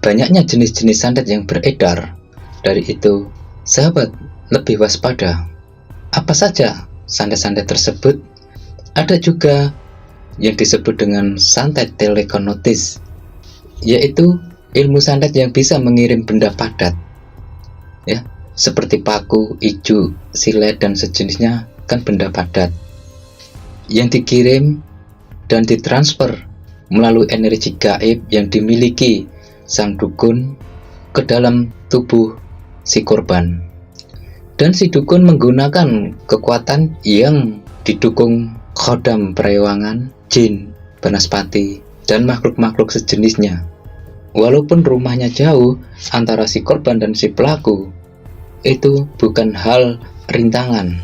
Banyaknya jenis-jenis santet yang beredar. Dari itu, sahabat lebih waspada. Apa saja santet-santet tersebut? Ada juga yang disebut dengan santet telekinetis, yaitu ilmu santet yang bisa mengirim benda padat, ya, seperti paku, ijuk, silet dan sejenisnya, kan benda padat yang dikirim dan ditransfer melalui energi gaib yang dimiliki sang dukun ke dalam tubuh si korban. Dan si dukun menggunakan kekuatan yang didukung khodam perewangan, jin, banaspati, dan makhluk-makhluk sejenisnya. Walaupun rumahnya jauh antara si korban dan si pelaku, itu bukan hal rintangan.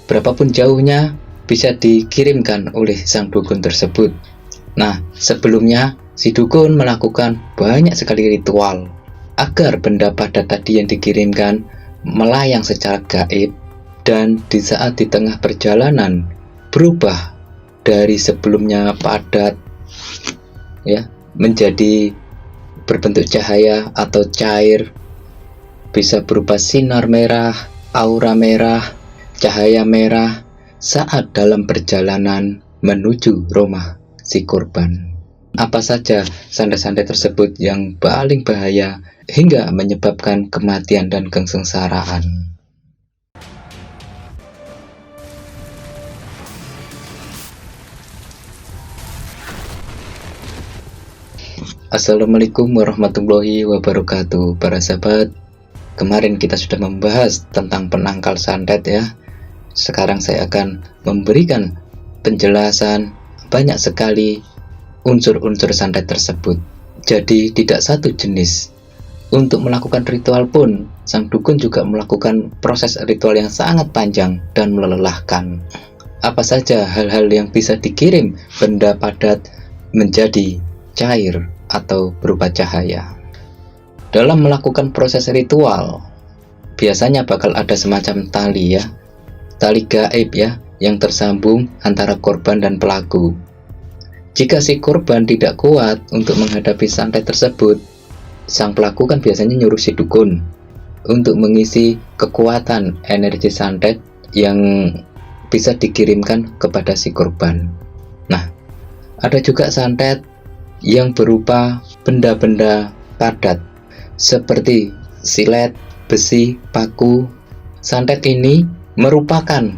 Berapapun jauhnya bisa dikirimkan oleh sang dukun tersebut. Nah, sebelumnya si dukun melakukan banyak sekali ritual agar benda padat tadi yang dikirimkan melayang secara gaib, dan di saat di tengah perjalanan berubah dari sebelumnya padat, ya, menjadi berbentuk cahaya atau cair, bisa berupa sinar merah, aura merah, cahaya merah saat dalam perjalanan menuju rumah si korban. Apa saja santet-santet tersebut yang paling bahaya hingga menyebabkan kematian dan kesengsaraan? Assalamualaikum warahmatullahi wabarakatuh. Para sahabat, kemarin kita sudah membahas tentang penangkal santet, ya. Sekarang saya akan memberikan penjelasan banyak sekali unsur-unsur santet tersebut. Jadi tidak satu jenis. Untuk melakukan ritual pun, sang dukun juga melakukan proses ritual yang sangat panjang dan melelahkan. Apa saja hal-hal yang bisa dikirim benda padat menjadi cair atau berupa cahaya? Dalam melakukan proses ritual, biasanya bakal ada semacam tali, ya, tali gaib, ya, yang tersambung antara korban dan pelaku. Jika si korban tidak kuat untuk menghadapi santet tersebut, sang pelaku kan biasanya nyuruh si dukun untuk mengisi kekuatan energi santet yang bisa dikirimkan kepada si korban. Nah, ada juga santet yang berupa benda-benda padat seperti silet, besi, paku. Santet ini merupakan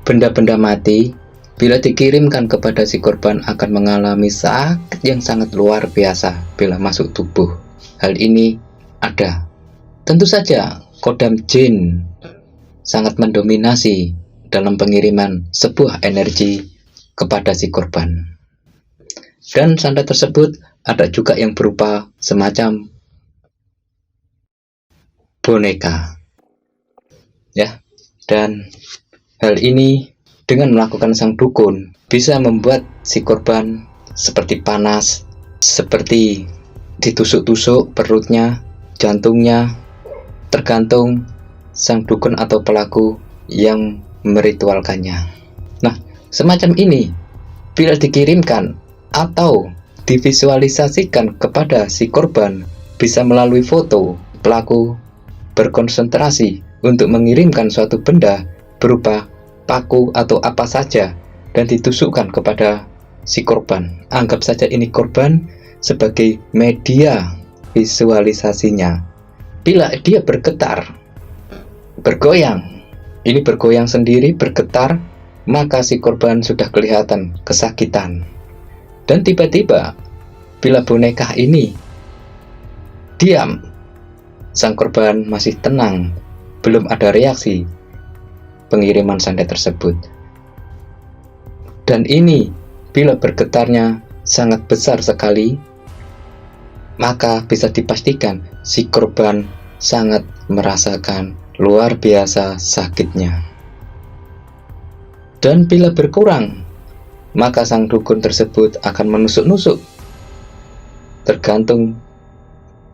benda-benda mati. Bila dikirimkan kepada si korban akan mengalami sakit yang sangat luar biasa bila masuk tubuh. Hal ini ada. Tentu saja kodam jin sangat mendominasi dalam pengiriman sebuah energi kepada si korban. Dan santet tersebut ada juga yang berupa semacam boneka, ya. Dan hal ini dengan melakukan sang dukun bisa membuat si korban seperti panas, seperti ditusuk-tusuk perutnya, jantungnya, tergantung sang dukun atau pelaku yang meritualkannya. Nah, semacam ini bila dikirimkan atau divisualisasikan kepada si korban, bisa melalui foto, pelaku berkonsentrasi untuk mengirimkan suatu benda berupa paku atau apa saja dan ditusukkan kepada si korban. Anggap saja ini korban sebagai media visualisasinya. Bila dia bergetar, bergoyang, ini bergoyang sendiri, bergetar, maka si korban sudah kelihatan kesakitan. Dan tiba-tiba bila boneka ini diam, sang korban masih tenang, belum ada reaksi pengiriman santet tersebut. Dan ini bila bergetarnya sangat besar sekali, maka bisa dipastikan si korban sangat merasakan luar biasa sakitnya. Dan bila berkurang, maka sang dukun tersebut akan menusuk-nusuk, tergantung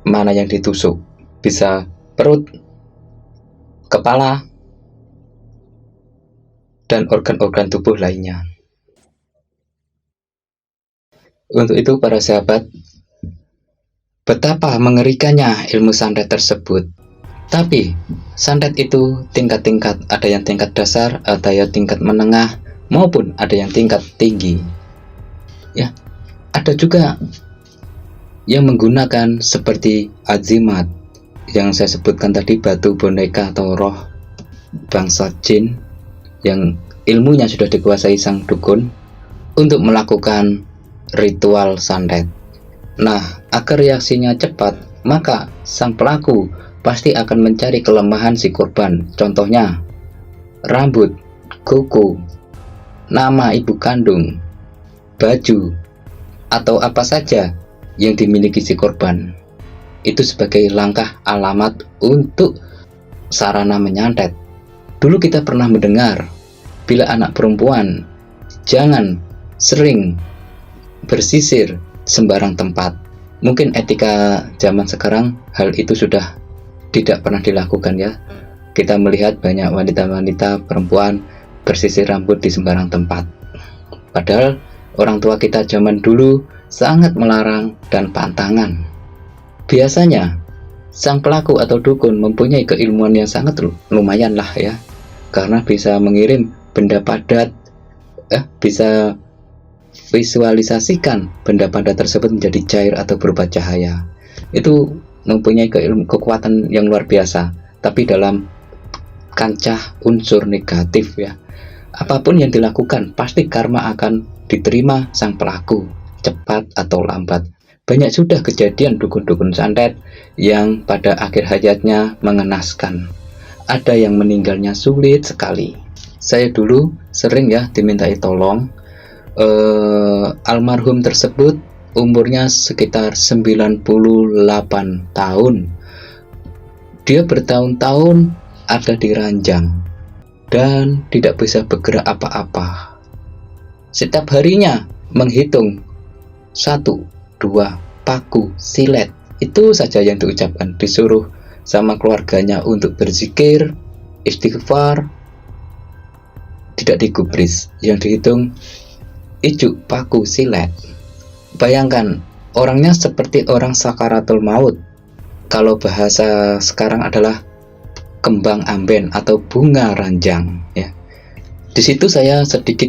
mana yang ditusuk, bisa perut, kepala, dan organ-organ tubuh lainnya. Untuk itu para sahabat, betapa mengerikannya ilmu santet tersebut. Tapi santet itu tingkat-tingkat, ada yang tingkat dasar, ada yang tingkat menengah, maupun ada yang tingkat tinggi. Ya, ada juga yang menggunakan seperti azimat yang saya sebutkan tadi, batu boneka atau roh bangsa jin yang ilmunya sudah dikuasai sang dukun untuk melakukan ritual santet. Nah, agar reaksinya cepat, maka sang pelaku pasti akan mencari kelemahan si korban. Contohnya, rambut, kuku, nama ibu kandung, baju, atau apa saja yang dimiliki si korban. Itu sebagai langkah alamat untuk sarana menyantet. Dulu kita pernah mendengar, bila anak perempuan jangan sering bersisir sembarang tempat. Mungkin etika zaman sekarang hal itu sudah tidak pernah dilakukan ya. Kita melihat banyak wanita-wanita perempuan bersisir rambut di sembarang tempat. Padahal orang tua kita zaman dulu sangat melarang dan pantangan. Biasanya sang pelaku atau dukun mempunyai keilmuan yang sangat lumayan lah ya, karena bisa mengirim benda padat, bisa visualisasikan benda padat tersebut menjadi cair atau berupa cahaya. Itu mempunyai kekuatan yang luar biasa, tapi dalam kancah unsur negatif ya. Apapun yang dilakukan pasti karma akan diterima sang pelaku, cepat atau lambat. Banyak sudah kejadian dukun-dukun santet yang pada akhir hayatnya mengenaskan. Ada yang meninggalnya sulit sekali. Saya dulu sering ya dimintai tolong. Almarhum tersebut umurnya sekitar 98 tahun. Dia bertahun-tahun ada di ranjang dan tidak bisa bergerak apa-apa. Setiap harinya menghitung 1, 2 paku silet. Itu saja yang diucapkan. Disuruh sama keluarganya untuk berzikir, istighfar, tidak digubris. Yang dihitung ijuk paku silet. Bayangkan, orangnya seperti orang sakaratul maut. Kalau bahasa sekarang adalah kembang amben atau bunga ranjang ya. Di situ saya sedikit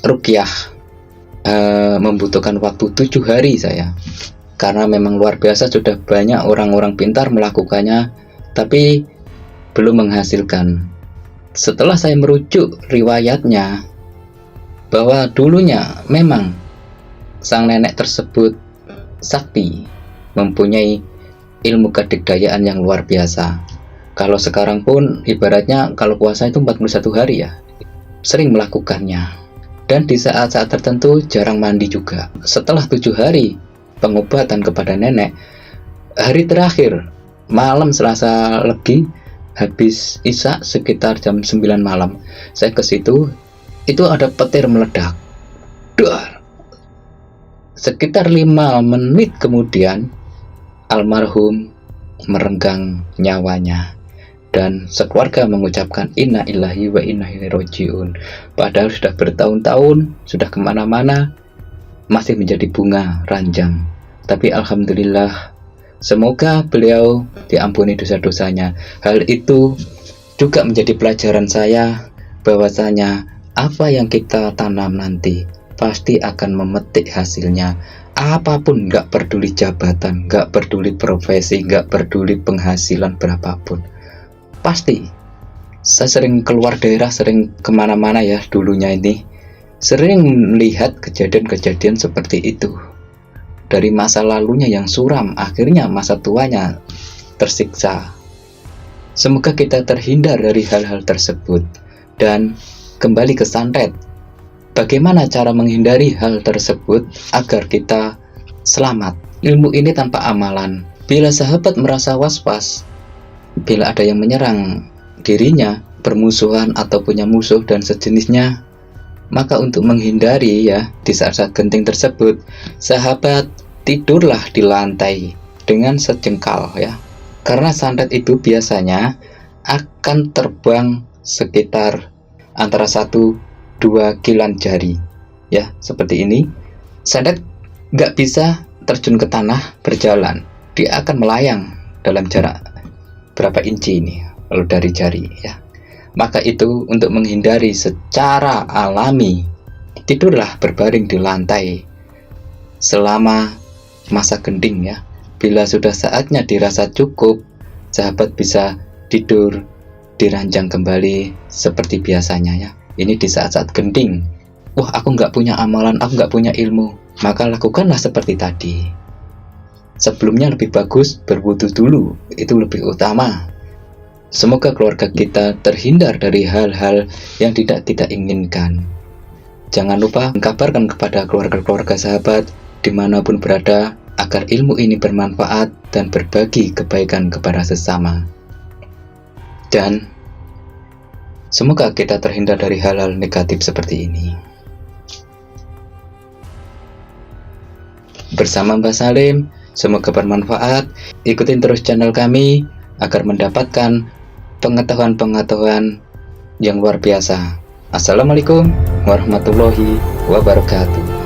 ruqyah, membutuhkan waktu 7 hari saya, karena memang luar biasa. Sudah banyak orang-orang pintar melakukannya, tapi belum menghasilkan. Setelah saya merujuk riwayatnya, bahwa dulunya memang sang nenek tersebut sakti, mempunyai ilmu kedikdayaan yang luar biasa. Kalau sekarang pun ibaratnya kalau puasa itu 41 hari ya, sering melakukannya. Dan di saat-saat tertentu jarang mandi juga. Setelah 7 hari pengobatan kepada nenek, hari terakhir malam Selasa Legi, habis Isya sekitar jam 9 malam, saya ke situ. Itu ada petir meledak. Dar. Sekitar 5 menit kemudian almarhum merenggang nyawanya, dan sekeluarga mengucapkan inna lillahi wa inna ilaihi rajiun. Padahal sudah bertahun-tahun, sudah kemana-mana, masih menjadi bunga ranjang. Tapi alhamdulillah, semoga beliau diampuni dosa-dosanya. Hal itu juga menjadi pelajaran saya, bahwasanya apa yang kita tanam nanti pasti akan memetik hasilnya. Apapun, gak peduli jabatan, gak peduli profesi, gak peduli penghasilan berapapun, pasti. Saya sering keluar daerah, sering kemana-mana ya dulunya ini, sering melihat kejadian-kejadian seperti itu. Dari masa lalunya yang suram, akhirnya masa tuanya tersiksa. Semoga kita terhindar dari hal-hal tersebut. Dan kembali ke santet, bagaimana cara menghindari hal tersebut agar kita selamat? Ilmu ini tanpa amalan. Bila sahabat merasa was-was, bila ada yang menyerang dirinya, bermusuhan atau punya musuh dan sejenisnya, maka untuk menghindari ya, di saat-saat genting tersebut, sahabat tidurlah di lantai dengan sejengkal ya. Karena santet itu biasanya akan terbang sekitar antara 1-2 kilan jari ya, seperti ini. Santet nggak bisa terjun ke tanah berjalan, dia akan melayang dalam jarak berapa inci ini, lalu dari jari ya. Maka itu untuk menghindari secara alami, tidurlah berbaring di lantai selama masa genting ya. Bila sudah saatnya dirasa cukup, sahabat bisa tidur di ranjang kembali seperti biasanya ya. Ini di saat-saat genting. Wah, aku nggak punya amalan, aku nggak punya ilmu. Maka lakukanlah seperti tadi. Sebelumnya lebih bagus berwudu dulu, itu lebih utama. Semoga keluarga kita terhindar dari hal-hal yang tidak kita inginkan. Jangan lupa mengkabarkan kepada keluarga-keluarga sahabat dimanapun berada, agar ilmu ini bermanfaat dan berbagi kebaikan kepada sesama. Dan semoga kita terhindar dari hal-hal negatif seperti ini. Bersama Mbah Salim, semoga bermanfaat. Ikutin terus channel kami agar mendapatkan pengetahuan-pengetahuan yang luar biasa. Assalamualaikum warahmatullahi wabarakatuh.